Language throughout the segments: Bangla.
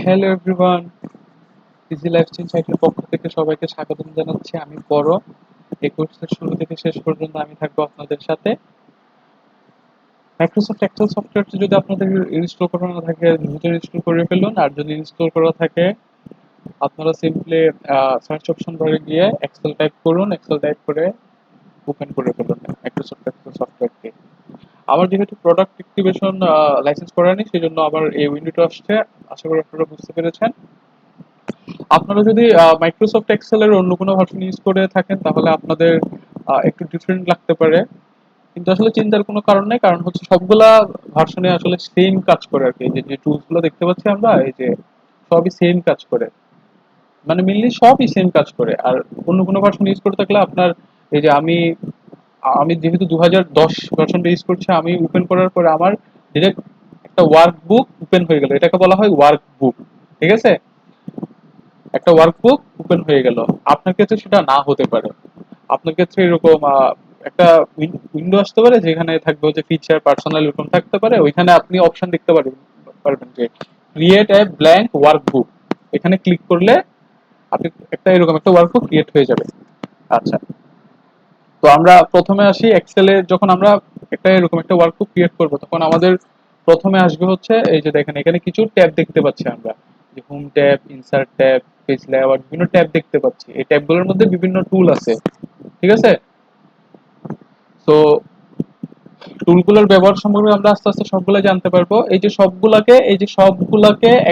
Hello everyone, easy life change সাইটের পক্ষ থেকে সবাইকে স্বাগতম জানাচ্ছি। আমি পরম। এই কোর্সের শুরু থেকে শেষ পর্যন্ত আমি থাকবো আপনাদের সাথে। মাইক্রোসফট এক্সেল সফটওয়্যারটি যদি আপনাদের ইনস্টল করা না থাকে দ্রুত ইনস্টল করে ফেলুন, আর যদি ইনস্টল করা থাকে আপনারা সিম্পলি সার্চ অপশন বারে গিয়ে এক্সেল টাইপ করুন, এক্সেল টাইপ করে ওপেন করে ফেলুন মাইক্রোসফট এক্সেল সফটওয়্যারটি। আমার যেহেতু প্রোডাক্ট অ্যাক্টিভেশন লাইসেন্স করা নেই, সেই জন্য আমার এই উইন্ডোটা আসছে। আশা করি আপনারা বুঝতে পেরেছেন। আপনারা যদি মাইক্রোসফট এক্সেল এর অন্য কোনো ভার্সন ইউজ করে থাকেন তাহলে আপনাদের একটু ডিফারেন্ট লাগতে পারে, কিন্তু আসলে চিন্তার কোনো কারণ নেই। কারণ হচ্ছে সবগুলা ভার্সনে আসলে সেম কাজ করে আর কি। এই যে যে টুলস গুলো দেখতে পাচ্ছি আমরা, এই যে সবই সেম কাজ করে, মানে মেনলি সবই সেম কাজ করে। আর অন্য কোনো ভার্সন ইউজ করে থাকলে আপনার, এই যে আমি আমি যেহেতু 2010 ভার্সনটা ইউজ করছি, আমি ওপেন করার পরে আমার ডিরেক্ট একটা ওয়ার্ক বুক ওপেন হয়ে গেল, এটাকে বলা হয় ওয়ার্ক বুক। ঠিক আছে, একটা ওয়ার্কবুক ওপেন হয়ে গেল। আপনার ক্ষেত্রে সেটা না হতে পারে। আপনার ক্ষেত্রে এরকম একটা উইন্ডো আসতে পারে যেখানে থাকবে হচ্ছে ফিচার পার্সোনাল, এরকম থাকতে পারে। ওইখানে আপনি অপশন দেখতে পারবেন যে ক্রিয়েট এ ব্ল্যাঙ্ক ওয়ার্কবুক। এখানে ক্লিক করলে আপনি একটা এরকম একটা ওয়ার্কবুক ক্রিয়েট হয়ে যাবে। আচ্ছা, তো আমরা প্রথমে আসি এক্সেলে। যখন আমরা একটা এরকম একটা ওয়ার্কবুক ক্রিয়েট করব তখন আমাদের প্রথমে আসবে হচ্ছে এই যে দেখেন এখানে কিছু ট্যাব দেখতে পাচ্ছি আমরা, যে home tab, insert tab, page layout, বিভিন্ন ট্যাব দেখতে পাচ্ছি। এই ট্যাবগুলোর মধ্যে বিভিন্ন টুল আছে। ঠিক আছে, তো টুলগুলোর ব্যবহার সম্পর্কে আমরা আস্তে আস্তে সবগুলো জানতে পারবো। এই যে সবগুলাকে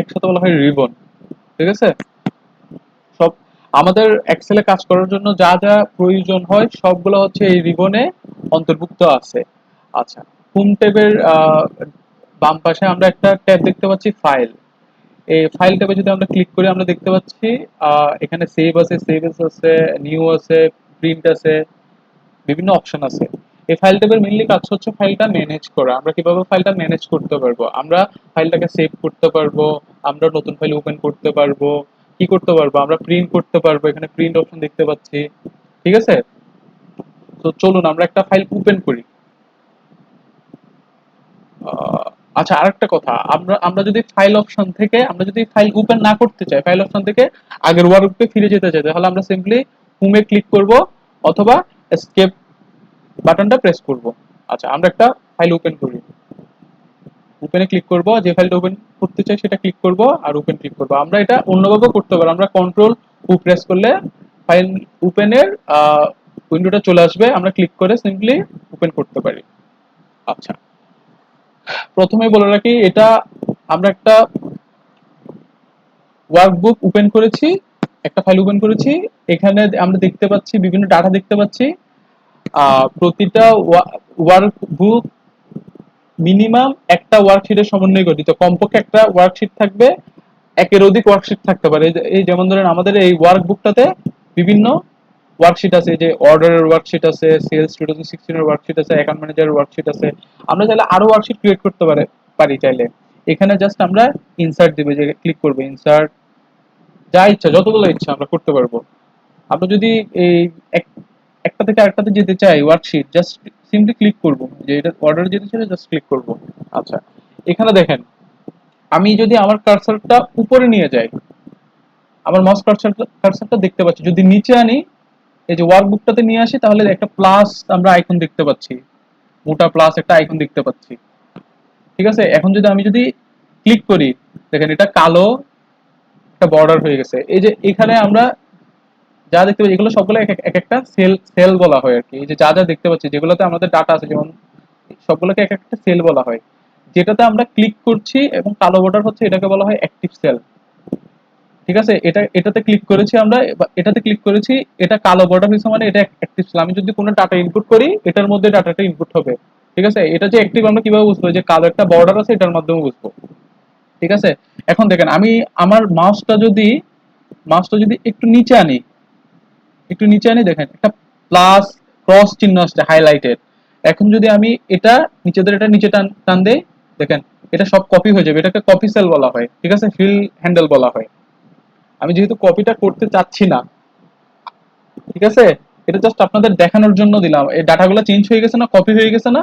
একসাথে বলা হয় রিবন। ঠিক আছে, সব আমাদের এক্সেলে কাজ করার জন্য যা যা প্রয়োজন হয় সবগুলো হচ্ছে এই রিবনে অন্তর্ভুক্ত আছে। আচ্ছা, হোম ট্যাবের বাম পাশে আমরা একটা ট্যাব দেখতে পাচ্ছি, ফাইল। এই ফাইল ট্যাবে যদি আমরা ক্লিক করি আমরা দেখতে পাচ্ছি এখানে সেভ আছে, সেভ আছে, নিউ আছে, প্রিন্ট আছে, বিভিন্ন অপশন আছে। এই ফাইল ট্যাবের মেইনলি কাজ হচ্ছে ফাইলটা ম্যানেজ করা। আমরা কিভাবে ফাইলটা ম্যানেজ করতে পারবো, আমরা ফাইলটাকে সেভ করতে পারবো, আমরা নতুন ফাইল ওপেন করতে পারবো, কি করতে পারবো, আমরা প্রিন্ট করতে পারবো। এখানে প্রিন্ট অপশন দেখতে পাচ্ছি। ঠিক আছে, তো চলুন আমরা একটা ফাইল ওপেন করি। আহ, আচ্ছা, আরেকটা কথা, আমরা আমরা যদি ফাইল অপশন থেকে, আমরা যদি ফাইল ওপেন না করতে চাই, ফাইল অপশন থেকে আগের ওয়ার্কবুকে ফিরে যেতে চাই, তাহলে আমরা সিম্পলি হোমে ক্লিক করব অথবা এসকেপ বাটনটা প্রেস করব। আচ্ছা, আমরা একটা ফাইল ওপেন করি, ওপেনে ক্লিক করব, যে ফাইলটা ওপেন করতে চাই সেটা ক্লিক করব আর ওপেন ক্লিক করব। আমরা এটা অন্যভাবেও করতে পারি, আমরা কন্ট্রোল ও প্রেস করলে ফাইল ওপেনের উইন্ডোটা চলে আসবে, আমরা ক্লিক করে সিম্পলি ওপেন করতে পারি। আচ্ছা, প্রথমে বলে রাখি, এটা আমরা একটা ওয়ার্কবুক ওপেন করেছি, একটা ফাইল ওপেন করেছি। এখানে আমরা দেখতে পাচ্ছি বিভিন্ন ডাটা দেখতে পাচ্ছি। প্রতিটা ওয়ার্কবুক মিনিমাম একটা ওয়ার্কশিটের সমন্বয়ে গঠিত, কমপক্ষে একটা ওয়ার্কশিট থাকবে, একের অধিক ওয়ার্কশিট থাকতে পারে। এই যেমন ধরেন আমাদের এই ওয়ার্কবুকটাতে বিভিন্ন ওয়ার্কশিট আছে, যে অর্ডারের ওয়ার্কশিট আছে, সেলস 2016 এর ওয়ার্কশিট আছে, অ্যাকাউন্ট ম্যানেজারের ওয়ার্কশিট আছে। আমরা চাইলে আরো ওয়ার্কশিট ক্রিয়েট করতে পারি চাইলে। এখানে জাস্ট আমরা ইনসার্ট দিবে, যে ক্লিক করবে ইনসার্ট, যা ইচ্ছা যতগুলো ইচ্ছা আমরা করতে পারবো। আমরা যদি এই একটা থেকে আরেকটাতে যেতে চাই ওয়ার্কশিট, জাস্ট সিম্পলি ক্লিক করব, যে এটা অর্ডার যেতে চাই জাস্ট ক্লিক করব। আচ্ছা, এখানে দেখেন আমি যদি আমার কার্সারটা উপরে নিয়ে যাই, আমার মাউস কার্সারটা দেখতে পাচ্ছি। যদি নিচে আনি, এই যে ওয়ার্কবুকটাতে নিয়ে আসি, তাহলে একটা প্লাস আমরা আইকন দেখতে পাচ্ছি, মোটা প্লাস একটা আইকন দেখতে পাচ্ছি। ঠিক আছে, এখন যদি আমি ক্লিক করি, দেখেন এটা কালো একটা বর্ডার হয়ে গেছে। এই যে এখানে আমরা যা দেখতে পাচ্ছি এগুলো সবগুলো এক একটা সেল সেল বলা হয় আর কি। এই যে যা যা দেখতে পাচ্ছি যেগুলোতে আমাদের ডাটা আছে, যেমন সবগুলোকে এক একটা সেল বলা হয়। যেটাতে আমরা ক্লিক করছি এবং কালো বর্ডার হচ্ছে, এটাকে বলা হয় অ্যাক্টিভ সেল। ঠিক আছে, এটাতে ক্লিক করেছি আমরা, এটাতে ক্লিক করেছি, এটা কালো বর্ডার হয়েছে মানে এটা অ্যাক্টিভ সেল। আমি যদি কোনো ডাটা ইনপুট করি এটার মধ্যে ডাটাটা ইনপুট হবে। ঠিক আছে, এটা যে অ্যাক্টিভ আমরা কিভাবে বুঝবো, যে কালো একটা বর্ডার আছে এটার মাধ্যমে বুঝবো। ঠিক আছে, এখন দেখেন আমি আমার মাউসটা যদি একটু নিচে আনি, দেখেন একটা প্লাস ক্রস চিহ্ন আসছে হাইলাইটেড। এখন যদি আমি এটা নিচে টান টান দেই, দেখেন এটা সব কপি হয়ে যাবে, এটাকে কপি সেল বলা হয়। ঠিক আছে, ফিল হ্যান্ডেল বলা হয়। আমি যেহেতু কপিটা করতে চাচ্ছি না, ঠিক আছে, এটা জাস্ট আপনাদের দেখানোর জন্য দিলাম। এই ডাটাগুলো চেঞ্জ হয়ে গেছে না, কপি হয়ে গেছে না।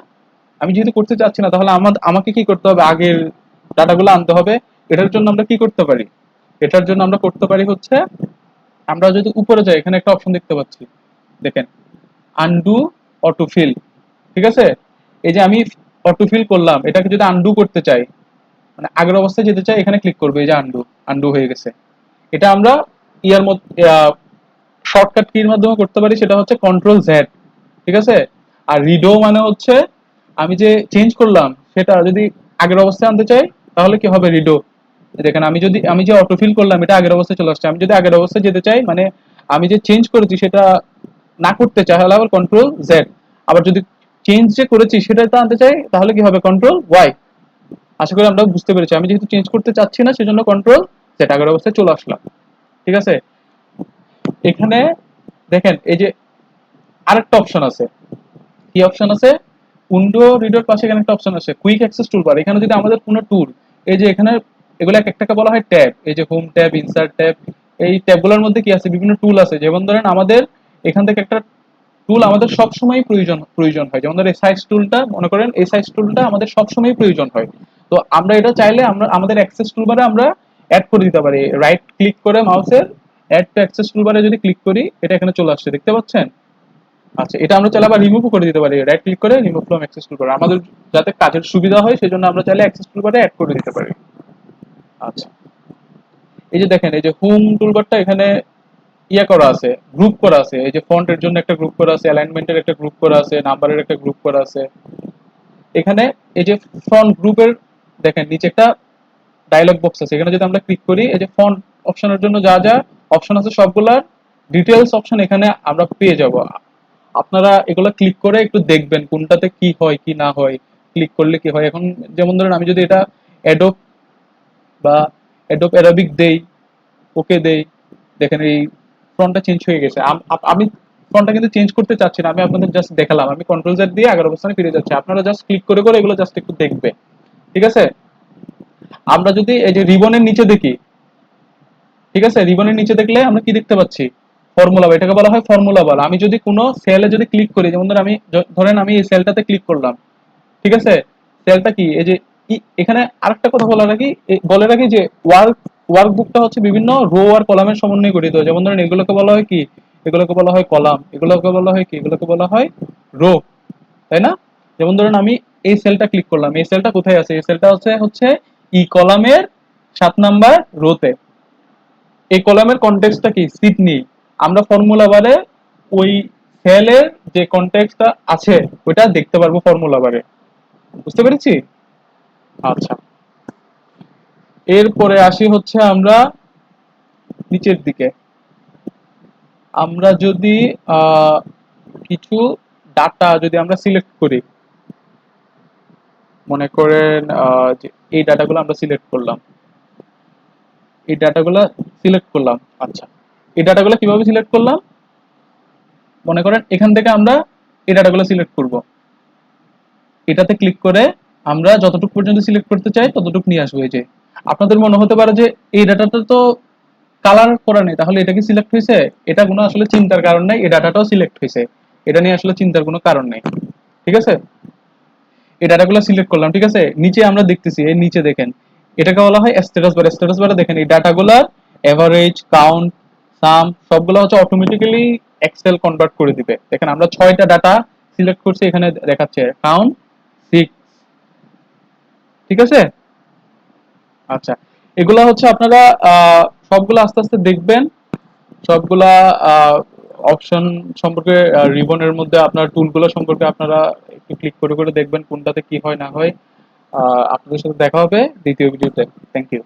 আমি যেহেতু করতে চাচ্ছি না, তাহলে আমাকে কি করতে হবে, আগের ডাটাগুলো আনতে হবে। এটার জন্য আমরা কি করতে পারি? এটার জন্য আমরা করতে পারি হচ্ছে, আমরা যদি উপরে যাই এখানে একটা অপশন দেখতে পাচ্ছি, দেখেন, আনডু অটো ফিল। ঠিক আছে, এই যে আমি অটো ফিল করলাম, এটাকে যদি আনডু করতে চাই, মানে আগের অবস্থায় যেতে চাই, এখানে ক্লিক করবো, এই যে আনডু, আনডু হয়ে গেছে। এটা আমরা ইয়ার মধ্যে শর্টকাট কির মাধ্যমে করতে পারি, সেটা হচ্ছে কন্ট্রোল জেড। ঠিক আছে, আর রিডো মানে হচ্ছে আমি যে চেঞ্জ করলাম সেটা যদি আগের অবস্থায় আনতে চাই তাহলে কি হবে, রিডো। দেখেন আমি যে অটোফিল করলাম এটা আগের অবস্থায় চলে আসছে, আমি যদি আগের অবস্থায় যেতে চাই, মানে আমি যে চেঞ্জ করেছি সেটা না করতে চাই, তাহলে আবার কন্ট্রোল জেড। আবার যদি চেঞ্জ যে করেছি সেটা তো আনতে চাই, তাহলে কি হবে, কন্ট্রোল ওয়াই। আশা করি আমরা বুঝতে পেরেছি। আমি যেহেতু চেঞ্জ করতে চাচ্ছি না সেজন্য কন্ট্রোল জেড, আগের অবস্থায় চলে আসলাম। ঠিক আছে, এখানে দেখেন এই যে আরেকটা অপশন আছে। কি অপশন আছে? উইন্ডো রিডার পাশে এখানে একটা অপশন আছে কুইক অ্যাক্সেস টুলবার। এখানে যদি আমাদের কোনো টুল, এই যে এখানে এগুলো এক একটাকে বলা হয় ট্যাব, এই যে হোম ট্যাব, ইনসার্ট ট্যাব, এই ট্যাবগুলোর মধ্যে কি আছে, বিভিন্ন টুল আছে। যেমন ধরেন আমাদের এখান থেকে একটা টুল আমাদের সবসময় প্রয়োজন প্রয়োজন হয়, যেমন ধরেন এই সাইজ টুলটা, মনে করেন এই সাইজ টুলটা আমাদের সবসময় প্রয়োজন হয়। তো আমরা এটা চাইলে আমরা আমাদের অ্যাক্সেস টুলবারে আমরা অ্যাড করে দিতে পারি, রাইট ক্লিক করে মাউসের অ্যাড টু অ্যাক্সেস টুলবারে যদি ক্লিক করি, এটা এখানে চলে আসছে, দেখতে পাচ্ছেন? আচ্ছা, এটা আমরা চাইলে আবার রিমুভও করে দিতে পারি, রাইট ক্লিক করে রিমুভ ফ্রম অ্যাক্সেস টুলবার। আমাদের যাতে কাজের সুবিধা হয় সেজন্য আমরা চাইলে অ্যাক্সেস টুলবারে অ্যাড করে দিতে পারি। আচ্ছা, এই যে দেখেন এই যে হোম টুলবারটা এখানে ইয়া করা আছে, গ্রুপ করা আছে। এই যে ফন্টের জন্য একটা গ্রুপ করা আছে, অ্যালাইনমেন্টের একটা গ্রুপ করা আছে, নাম্বারের একটা গ্রুপ করা আছে। এখানে এই যে ফন্ট গ্রুপের, দেখেন নিচে একটা ডায়লগ বক্স আছে, এখানে যদি আমরা ক্লিক করি, এই যে ফন্ট অপশনের জন্য যা যা অপশন আছে সবগুলার ডিটেলস অপশন এখানে আমরা পেয়ে যাব। আপনারা এগুলো ক্লিক করে একটু দেখবেন কোনটাতে কি হয় কি না হয়, ক্লিক করলে কি হয়। এখন যেমন ধরেন আমি যদি এটা অ্যাডোব বা অ্যাডোব অ্যারাবিক দেই, ওকে দেই, দেখেন এই ফন্টটা চেঞ্জ হয়ে গেছে। আমি ফন্টটা কিন্তু চেঞ্জ করতে চাচ্ছি না, আমি আপনাদের জাস্ট দেখালাম। আমি কন্ট্রোল জেড দিয়ে আগের অবস্থানে ফিরে যাচ্ছি, আপনারা জাস্ট ক্লিক করে করে এগুলো জাস্ট একটু দেখবে। ঠিক আছে, আমরা যদি এই যে রিবনের নিচে দেখি, ঠিক আছে, রিবনের নিচে দেখলে আমরা কি দেখতে পাচ্ছি, ফর্মুলা বার, এটাকে বলা হয় ফর্মুলা বার। আমি যদি কোনো সেলে যদি ক্লিক করি, যেমন ধরেন আমি ধরেন আমি এই সেলটাতে ক্লিক করলাম, ঠিক আছে, সেলটা কি, এই যে এখানে আরেকটা কথা বলে রাখি যে ওয়ার্কবুকটা হচ্ছে বিভিন্ন রো আর কলামের সমন্বয়ে গঠিত। যেমন ধরেন এগুলোকে বলা হয় কি, এগুলোকে বলা হয় কলাম, এগুলোকে বলা হয় কি, এগুলোকে বলা হয় রো, তাই না? যেমন ধরেন আমি এই সেলটা ক্লিক করলাম, এই সেলটা কোথায় আছে, এই সেলটা হচ্ছে হচ্ছে ই কলামের 7 নাম্বার রোতে। এই কলামের কনটেক্সটটা কি, সিডনি। আমরা ফর্মুলা বারে ওই সেলের যে কনটেক্সটটা আছে ওইটা দেখতে পারবো ফর্মুলা বারে। বুঝতে পেরেছি? আচ্ছা, এরপরে আসি হচ্ছে আমরা নিচের দিকে। আমরা যদি কিছু ডাটা যদি আমরা সিলেক্ট করি, মনে করেন যে এই ডাটাগুলো আমরা সিলেক্ট করলাম, এই ডাটাগুলো সিলেক্ট করলাম। আচ্ছা, এই ডাটাগুলো কিভাবে সিলেক্ট করলাম, মনে করেন এখান থেকে আমরা এই ডাটাগুলো সিলেক্ট করব, এটাতে ক্লিক করে আমরা যতটুকু পর্যন্ত সিলেক্ট করতে চাই ততটুকু নিয়ে আসবো। এই যে আপনাদের মনে হতে পারে যে এই ডাটাটা তো কালার করা নেই, তাহলে এটা কি সিলেক্ট হয়েছে? এটা কোনো আসলে চিন্তার কারণ নাই, এই ডাটাটাও সিলেক্ট হয়েছে, এটা নিয়ে আসলে চিন্তার কোনো কারণ নেই। ঠিক আছে, এই ডাটাগুলো সিলেক্ট করলাম। ঠিক আছে, নিচে আমরা দেখতেছি, এই নিচে দেখেন এটাকে বলা হয় স্ট্যাটাস বার। স্ট্যাটাস বারে দেখেন এই ডাটাগুলার এভারেজ, কাউন্ট, সাম সবগুলো হচ্ছে অটোমেটিক্যালি এক্সেল কনভার্ট করে দিবে। দেখেন আমরা 6টা ডাটা সিলেক্ট করছি, এখানে দেখাচ্ছে কাউন্ট 6। ঠিক আছে, আচ্ছা, এগুলা হচ্ছে আপনারা সবগুলো আস্তে আস্তে দেখবেন, সবগুলা অপশন সম্পর্কে, রিবনের মধ্যে আপনার টুলগুলো সম্পর্কে আপনারা একটু ক্লিক করে করে দেখবেন কোনটাতে কি হয় না হয়। আপনাদের সাথে দেখা হবে দ্বিতীয় ভিডিওতে। Thank you.